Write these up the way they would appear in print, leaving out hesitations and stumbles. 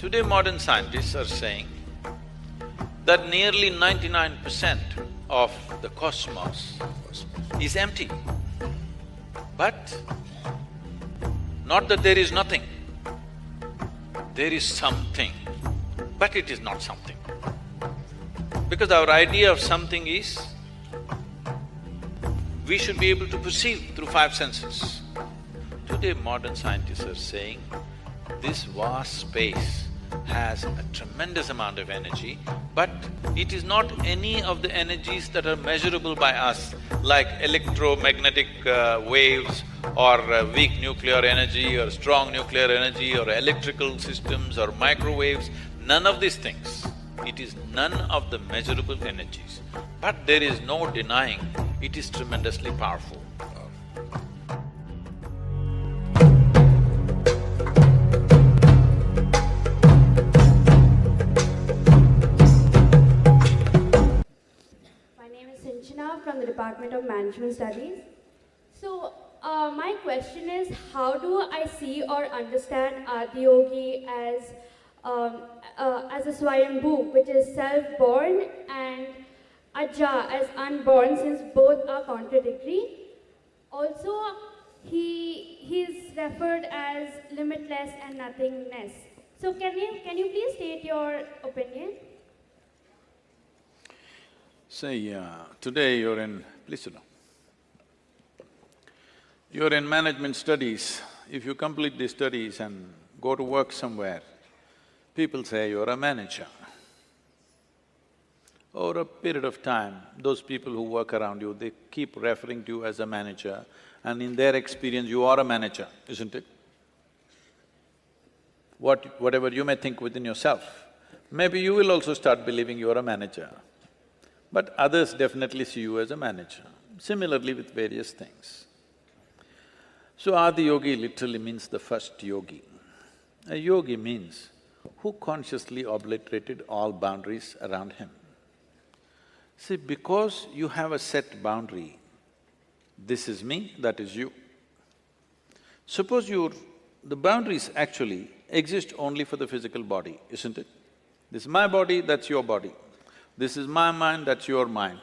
Today modern scientists are saying that nearly 99% of the cosmos is empty. But not that there is nothing, there is something, but it is not something. Because our idea of something is, we should be able to perceive through five senses. Today modern scientists are saying, this vast space has a tremendous amount of energy, but it is not any of the energies that are measurable by us, like electromagnetic waves or weak nuclear energy or strong nuclear energy or electrical systems or microwaves, none of these things. It is none of the measurable energies, but there is no denying it is tremendously powerful. From the Department of Management Studies. So, my question is, how do I see or understand Adi Yogi as a Swayambhu, which is self-born, and Aja as unborn, since both are contradictory. Also, he's referred as limitless and nothingness. So can you please state your opinion? Say, today you're in… please sit down. You're in management studies. If you complete these studies and go to work somewhere, people say you're a manager. Over a period of time, those people who work around you, they keep referring to you as a manager, and in their experience, you are a manager, isn't it? Whatever you may think within yourself, maybe you will also start believing you're a manager. But others definitely see you as a manager, similarly with various things. So Adi Yogi literally means the first yogi. A yogi means who consciously obliterated all boundaries around him. See, because you have a set boundary, this is me, that is you. Suppose the boundaries actually exist only for the physical body, isn't it? This is my body, that's your body. This is my mind, that's your mind.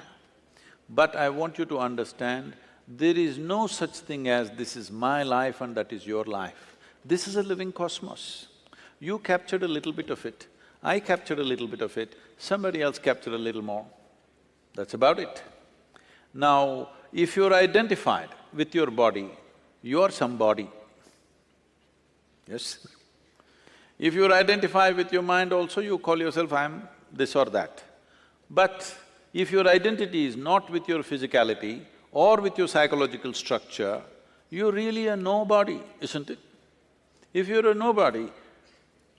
But I want you to understand, there is no such thing as this is my life and that is your life. This is a living cosmos. You captured a little bit of it, I captured a little bit of it, somebody else captured a little more. That's about it. Now, if you're identified with your body, you're somebody. Yes? If you're identified with your mind also, you call yourself, I'm this or that. But if your identity is not with your physicality or with your psychological structure, you're really a nobody, isn't it? If you're a nobody,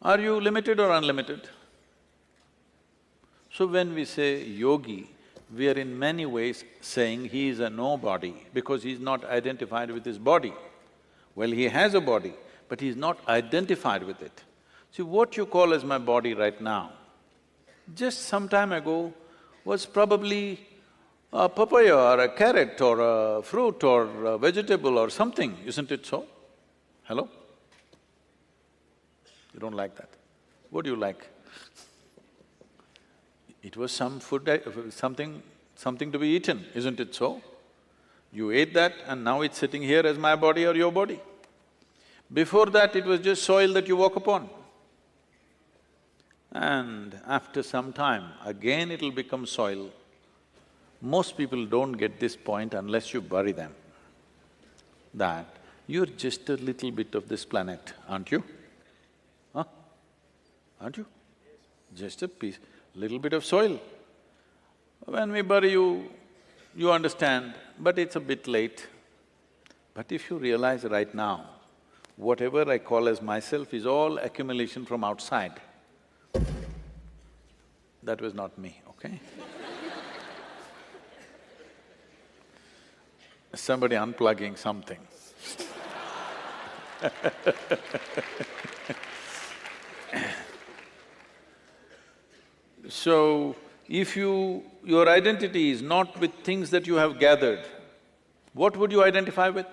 are you limited or unlimited? So when we say yogi, we are in many ways saying he is a nobody because he's not identified with his body. Well, he has a body, but he's not identified with it. See, what you call as my body right now, just some time ago was probably a papaya or a carrot or a fruit or a vegetable or something, isn't it so? Hello? You don't like that. What do you like? It was some food, something to be eaten, isn't it so? You ate that and now it's sitting here as my body or your body. Before that, it was just soil that you walk upon. And after some time, again it'll become soil. Most people don't get this point unless you bury them, that you're just a little bit of this planet, aren't you? Huh? Aren't you? Just a piece, little bit of soil. When we bury you, you understand, but it's a bit late. But if you realize right now, whatever I call as myself is all accumulation from outside. That was not me, okay? Somebody unplugging something. So, if your identity is not with things that you have gathered, what would you identify with?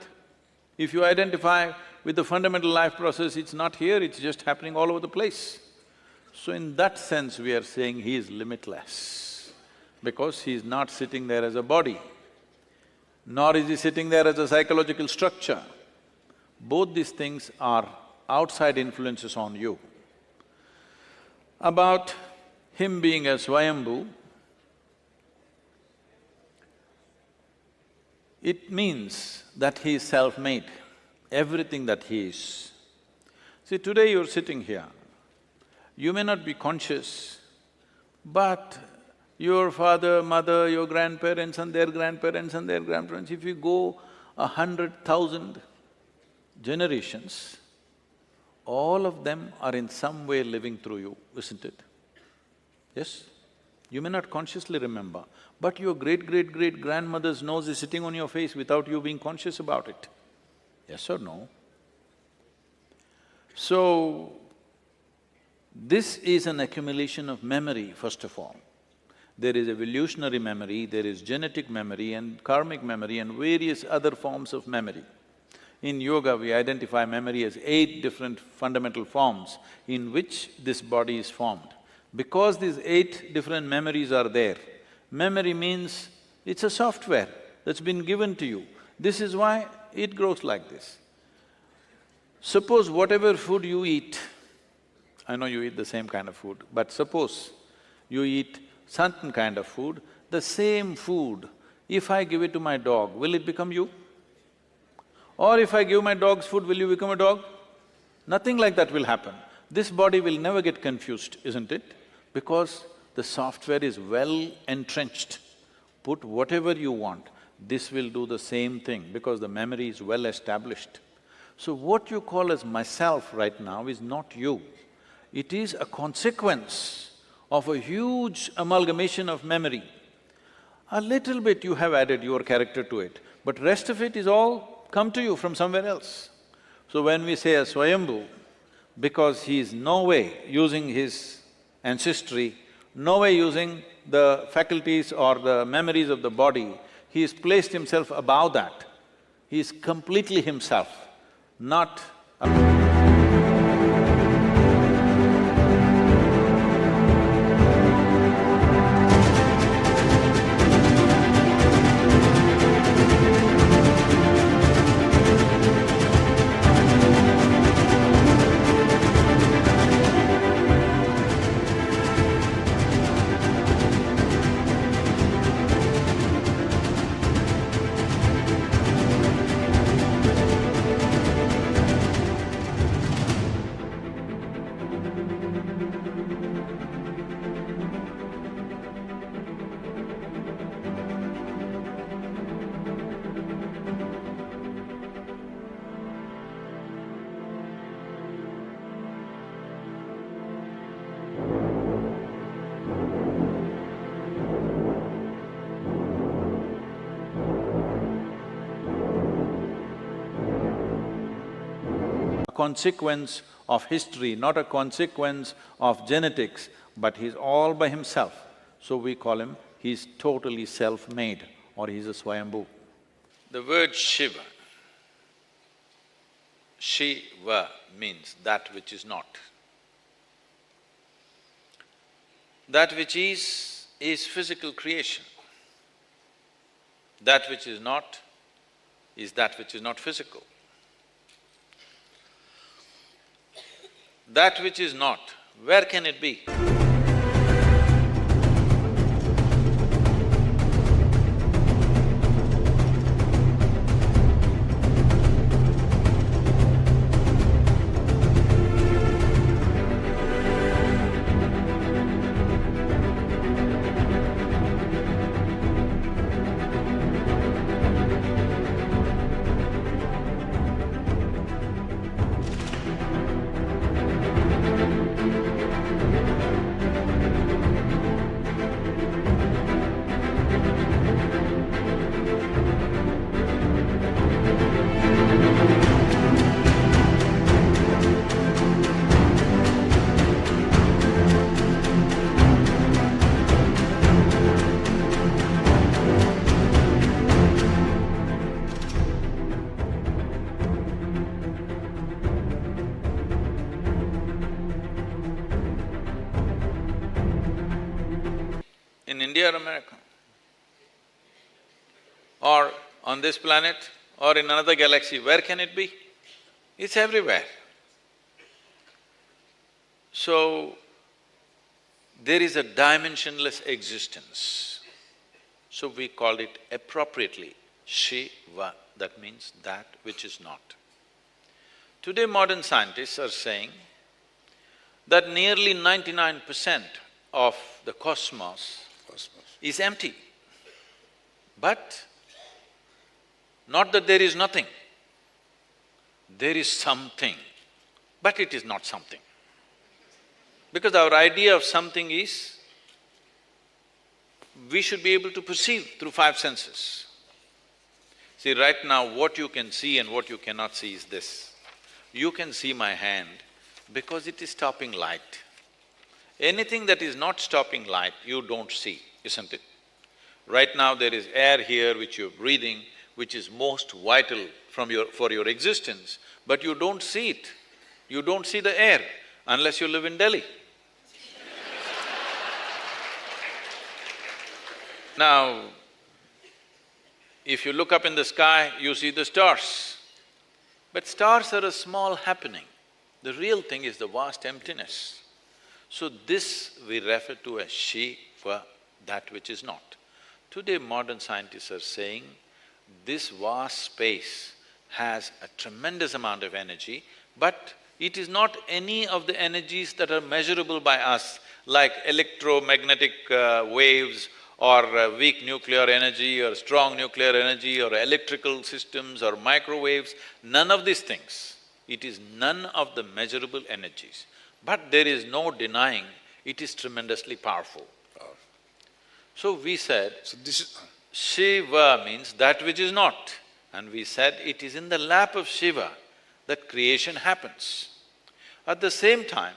If you identify with the fundamental life process, it's not here, it's just happening all over the place. So in that sense, we are saying he is limitless, because he is not sitting there as a body, nor is he sitting there as a psychological structure. Both these things are outside influences on you. About him being a Swayambhu, it means that he is self-made, everything that he is. See, today you're sitting here, you may not be conscious, but your father, mother, your grandparents and their grandparents and their grandparents, if you go 100,000 generations, all of them are in some way living through you, isn't it? Yes? You may not consciously remember, but your great-great-great-grandmother's nose is sitting on your face without you being conscious about it. Yes or no? So, this is an accumulation of memory, first of all. There is evolutionary memory, there is genetic memory and karmic memory and various other forms of memory. In yoga, we identify memory as 8 different fundamental forms in which this body is formed. Because these 8 different memories are there, memory means it's a software that's been given to you. This is why it grows like this. Suppose whatever food you eat, I know you eat the same kind of food, but suppose you eat certain kind of food, the same food, if I give it to my dog, will it become you? Or if I give my dog's food, will you become a dog? Nothing like that will happen. This body will never get confused, isn't it? Because the software is well entrenched. Put whatever you want, this will do the same thing because the memory is well established. So what you call as myself right now is not you. It is a consequence of a huge amalgamation of memory. A little bit you have added your character to it, but rest of it is all come to you from somewhere else. So when we say a Swayambhu, because he is no way using his ancestry, no way using the faculties or the memories of the body, he has placed himself above that. He is completely himself, not a consequence of history, not a consequence of genetics, but he's all by himself. So we call him, he's totally self-made or he's a Swayambhu. The word Shiva, Shiva means that which is not. That which is physical creation. That which is not that which is not physical. That which is not, where can it be? India or America? Or on this planet or in another galaxy, where can it be? It's everywhere. So, there is a dimensionless existence. So we called it appropriately Shiva, that means that which is not. Today modern scientists are saying that nearly 99% of the cosmos is empty. But not that there is nothing, there is something, but it is not something. Because our idea of something is, we should be able to perceive through five senses. See, right now what you can see and what you cannot see is this. You can see my hand because it is stopping light. Anything that is not stopping light, you don't see, isn't it? Right now there is air here which you're breathing, which is most vital for your existence, but you don't see it. You don't see the air unless you live in Delhi. Now, if you look up in the sky, you see the stars. But stars are a small happening. The real thing is the vast emptiness. So this we refer to as Shiva, that which is not. Today modern scientists are saying this vast space has a tremendous amount of energy, but it is not any of the energies that are measurable by us, like electromagnetic waves or weak nuclear energy or strong nuclear energy or electrical systems or microwaves, none of these things. It is none of the measurable energies. But there is no denying it is tremendously powerful. So we said, Shiva means that which is not, and we said it is in the lap of Shiva that creation happens. At the same time,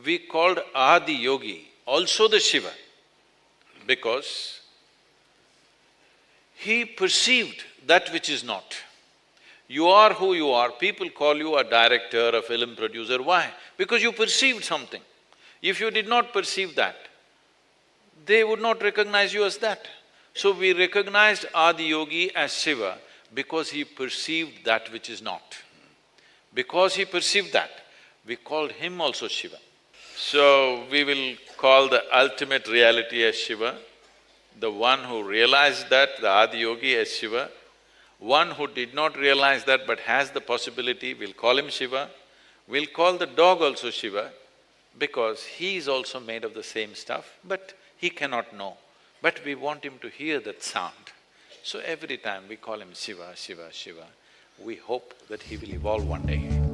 we called Adi Yogi also the Shiva, because he perceived that which is not. You are who you are, people call you a director, a film producer, why? Because you perceived something. If you did not perceive that, they would not recognize you as that. So we recognized Adi Yogi as Shiva because he perceived that which is not. Because he perceived that, we called him also Shiva. So we will call the ultimate reality as Shiva, the one who realized that, the Adi Yogi, as Shiva. One who did not realize that but has the possibility, we'll call him Shiva. We'll call the dog also Shiva because he is also made of the same stuff, but he cannot know. But we want him to hear that sound. So every time we call him Shiva, Shiva, Shiva, we hope that he will evolve one day.